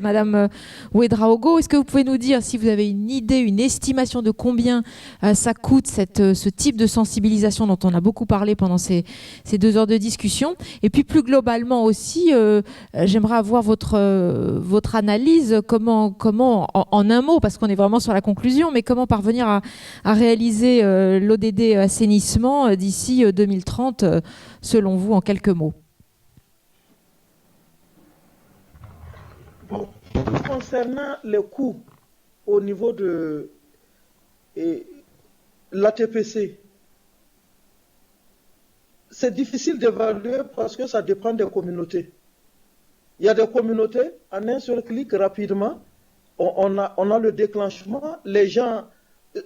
Madame Ouedraogo, est-ce que vous pouvez nous dire si vous avez une idée, une estimation de combien ça coûte ce type de sensibilisation dont on a beaucoup parlé pendant ces 2 heures de discussion? Et puis plus globalement aussi, j'aimerais avoir votre analyse, comment en un mot, parce qu'on est vraiment sur la conclusion, mais comment parvenir à réaliser l'ODD assainissement d'ici 2030, selon vous, en quelques mots? Bon. Concernant les coûts au niveau de l'ATPC, c'est difficile d'évaluer parce que ça dépend des communautés. Il y a des communautés, en un seul clic, rapidement, on a le déclenchement, les gens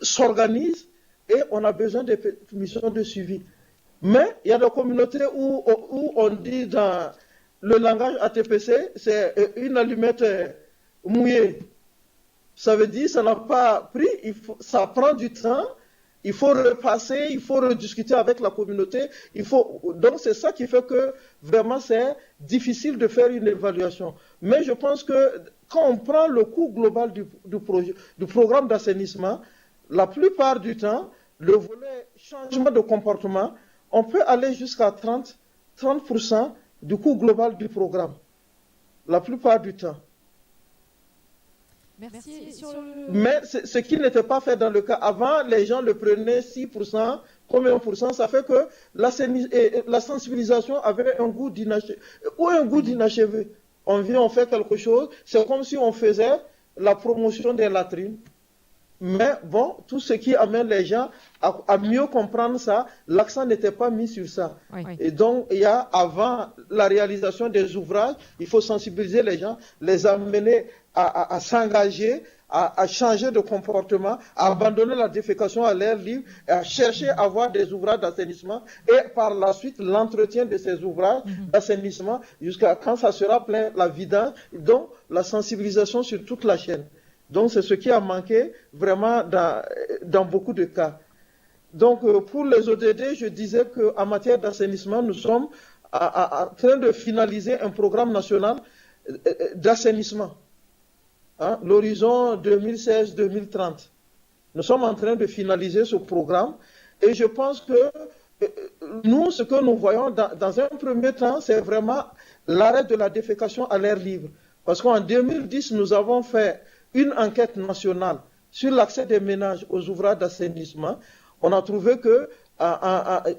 s'organisent et on a besoin de missions de suivi. Mais il y a des communautés où on dit dans le langage ATPC, c'est une allumette mouillée. Ça veut dire que ça n'a pas pris, ça prend du temps, il faut repasser, il faut rediscuter avec la communauté. Donc c'est ça qui fait que vraiment c'est difficile de faire une évaluation. Mais je pense que quand on prend le coût global du programme d'assainissement, la plupart du temps, le volet changement de comportement, on peut aller jusqu'à 30% du coût global du programme, la plupart du temps. Merci. Mais ce qui n'était pas fait dans le cas avant, les gens le prenaient 6%, combien de pourcents? Ça fait que la sensibilisation avait un goût d'inachevé. On vient, on fait quelque chose, c'est comme si on faisait la promotion des latrines. Mais bon, tout ce qui amène les gens à mieux comprendre ça, l'accent n'était pas mis sur ça. Oui. Et donc, il y a, avant la réalisation des ouvrages, il faut sensibiliser les gens, les amener à s'engager, à changer de comportement, à abandonner la défécation à l'air libre, et à chercher à avoir des ouvrages d'assainissement et par la suite l'entretien de ces ouvrages d'assainissement jusqu'à quand ça sera plein, la vidange, donc la sensibilisation sur toute la chaîne. Donc, c'est ce qui a manqué vraiment dans beaucoup de cas. Donc, pour les ODD, je disais qu'en matière d'assainissement, nous sommes en train de finaliser un programme national d'assainissement. Hein, l'horizon 2016-2030. Nous sommes en train de finaliser ce programme et je pense que nous, ce que nous voyons dans un premier temps, c'est vraiment l'arrêt de la défécation à l'air libre. Parce qu'en 2010, nous avons fait une enquête nationale sur l'accès des ménages aux ouvrages d'assainissement. On a trouvé que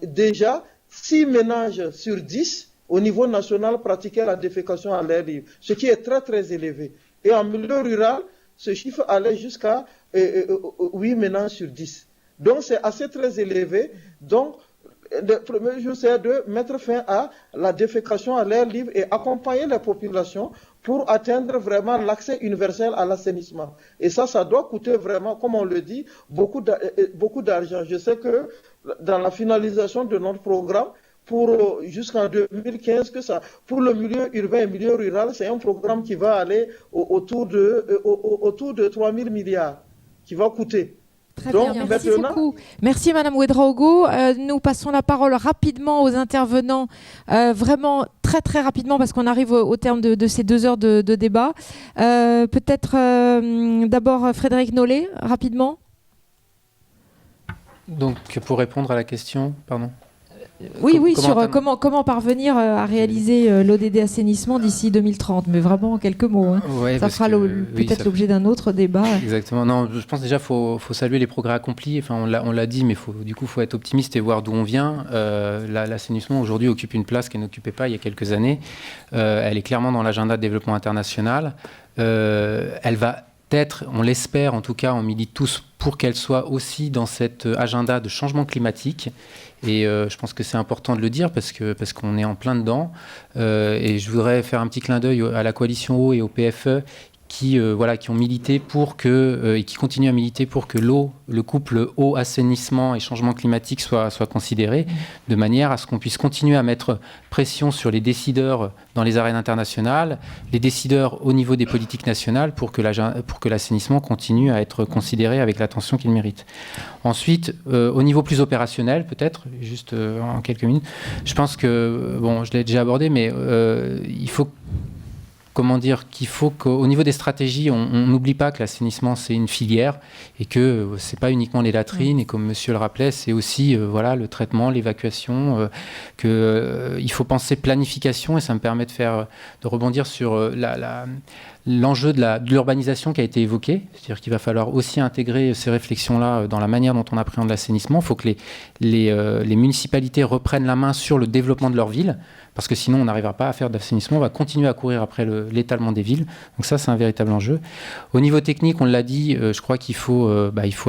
déjà 6 ménages sur 10 au niveau national pratiquaient la défécation à l'air libre, ce qui est très très élevé. Et en milieu rural, ce chiffre allait jusqu'à 8 ménages sur 10. Donc c'est assez très élevé. Donc le premier jour, c'est de mettre fin à la défécation à l'air libre et accompagner les populations pour atteindre vraiment l'accès universel à l'assainissement. Et ça doit coûter vraiment, comme on le dit, beaucoup d'argent. Je sais que dans la finalisation de notre programme, jusqu'en 2015, pour le milieu urbain et milieu rural, c'est un programme qui va aller autour de 3 000 milliards, qui va coûter. Très bien, merci beaucoup. Merci Madame Ouedraogo. Nous passons la parole rapidement aux intervenants, vraiment très très rapidement parce qu'on arrive au terme de ces 2 heures de débat. Peut-être d'abord Frédéric Nollet, rapidement. Donc pour répondre à la question, pardon. Oui, sur comment parvenir à réaliser l'ODD assainissement d'ici 2030, mais vraiment en quelques mots. Hein. Ouais, ça fera peut-être l'objet d'un autre débat. Exactement. Non, je pense déjà qu'il faut saluer les progrès accomplis. Enfin, on l'a dit, mais il faut être optimiste et voir d'où on vient. L'assainissement aujourd'hui occupe une place qu'elle n'occupait pas il y a quelques années. Elle est clairement dans l'agenda de développement international. Elle va être, on l'espère en tout cas, on milite tous pour qu'elle soit aussi dans cet agenda de changement climatique. Et je pense que c'est important de le dire parce qu'on est en plein dedans. Et je voudrais faire un petit clin d'œil à la coalition eau et au PFE qui ont milité pour que, et qui continuent à militer pour que le couple eau, assainissement et changement climatique soit considéré, de manière à ce qu'on puisse continuer à mettre pression sur les décideurs dans les arènes internationales, les décideurs au niveau des politiques nationales, pour que l'assainissement continue à être considéré avec l'attention qu'il mérite. Ensuite, au niveau plus opérationnel, peut-être, juste en quelques minutes, je pense que, je l'ai déjà abordé, mais il faut qu'au niveau des stratégies, on n'oublie pas que l'assainissement, c'est une filière et que ce n'est pas uniquement les latrines. Et comme monsieur le rappelait, c'est aussi le traitement, l'évacuation, qu'il faut penser planification. Et ça me permet de rebondir sur l'enjeu de l'urbanisation qui a été évoqué. C'est-à-dire qu'il va falloir aussi intégrer ces réflexions-là dans la manière dont on appréhende l'assainissement. Il faut que les municipalités reprennent la main sur le développement de leur ville, parce que sinon on n'arrivera pas à faire d'assainissement, on va continuer à courir après l'étalement des villes. Donc ça, c'est un véritable enjeu. Au niveau technique, on l'a dit, je crois qu'il faut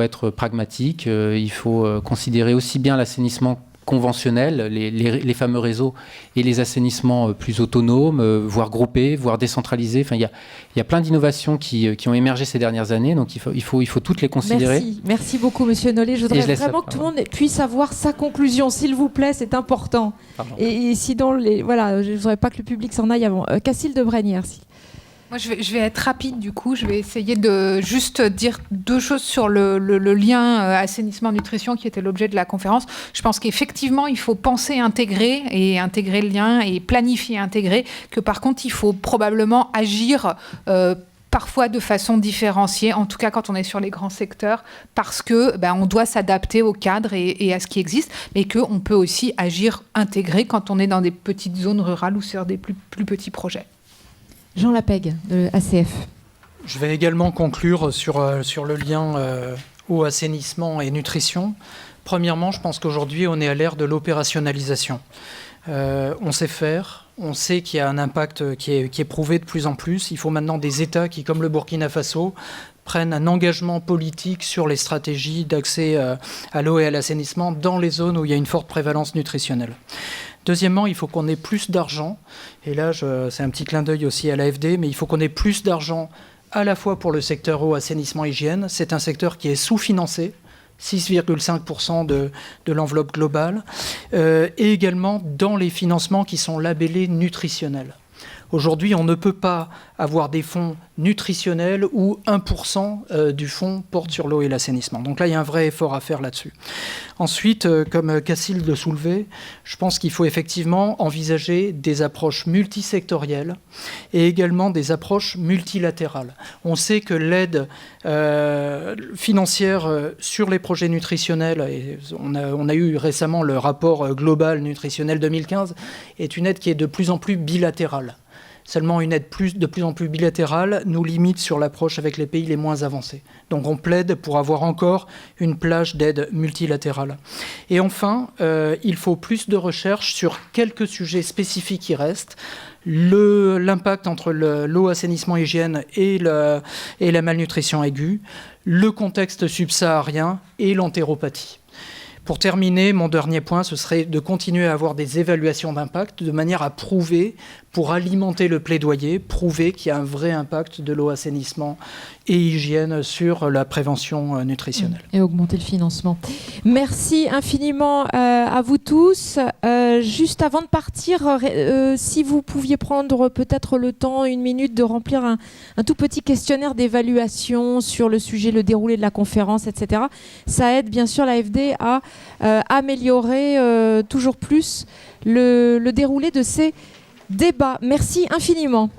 être pragmatique, il faut considérer aussi bien l'assainissement conventionnels, les fameux réseaux, et les assainissements plus autonomes, voire groupés, voire décentralisés. Enfin, il y a plein d'innovations qui ont émergé ces dernières années, donc il faut toutes les considérer. Merci beaucoup, Monsieur Nollet. Je voudrais vraiment que tout le monde puisse avoir sa conclusion, s'il vous plaît, c'est important. Et sinon, je ne voudrais pas que le public s'en aille avant. Cassile de Brénière, si. Moi, je vais être rapide, du coup. Je vais essayer de juste dire deux choses sur le lien assainissement-nutrition qui était l'objet de la conférence. Je pense qu'effectivement, il faut penser intégrer le lien et planifier intégrer, que par contre, il faut probablement agir parfois de façon différenciée, en tout cas quand on est sur les grands secteurs, parce que on doit s'adapter au cadre et à ce qui existe, mais qu'on peut aussi agir intégré quand on est dans des petites zones rurales ou sur des plus petits projets. Jean Lapègue, de ACF. Je vais également conclure sur le lien eau, assainissement et nutrition. Premièrement, je pense qu'aujourd'hui, on est à l'ère de l'opérationnalisation. On sait faire, on sait qu'il y a un impact qui est prouvé de plus en plus. Il faut maintenant des États qui, comme le Burkina Faso, prennent un engagement politique sur les stratégies d'accès à l'eau et à l'assainissement dans les zones où il y a une forte prévalence nutritionnelle. Deuxièmement, il faut qu'on ait plus d'argent, et là c'est un petit clin d'œil aussi à l'AFD, mais il faut qu'on ait plus d'argent à la fois pour le secteur eau, assainissement, hygiène. C'est un secteur qui est sous-financé, 6,5% de l'enveloppe globale, et également dans les financements qui sont labellés nutritionnels. Aujourd'hui, on ne peut pas avoir des fonds nutritionnels où 1% du fonds porte sur l'eau et l'assainissement. Donc là, il y a un vrai effort à faire là-dessus. Ensuite, comme Cassile le soulevait, je pense qu'il faut effectivement envisager des approches multisectorielles et également des approches multilatérales. On sait que l'aide financière sur les projets nutritionnels, et on a eu récemment le rapport global nutritionnel 2015, est une aide qui est de plus en plus bilatérale. Seulement une aide de plus en plus bilatérale nous limite sur l'approche avec les pays les moins avancés. Donc on plaide pour avoir encore une plage d'aide multilatérale. Et enfin, il faut plus de recherche sur quelques sujets spécifiques qui restent. L'impact entre l'eau, assainissement, hygiène et la malnutrition aiguë, le contexte subsaharien et l'entéropathie. Pour terminer, mon dernier point, ce serait de continuer à avoir des évaluations d'impact de manière à prouver, pour alimenter le plaidoyer, prouver qu'il y a un vrai impact de l'eau, assainissement et hygiène sur la prévention nutritionnelle. Et augmenter le financement. Merci infiniment à vous tous. Juste avant de partir, si vous pouviez prendre peut-être le temps, 1 minute, de remplir un tout petit questionnaire d'évaluation sur le sujet, le déroulé de la conférence, etc. Ça aide bien sûr l'AFD à améliorer toujours plus le déroulé de ces débats. Merci infiniment.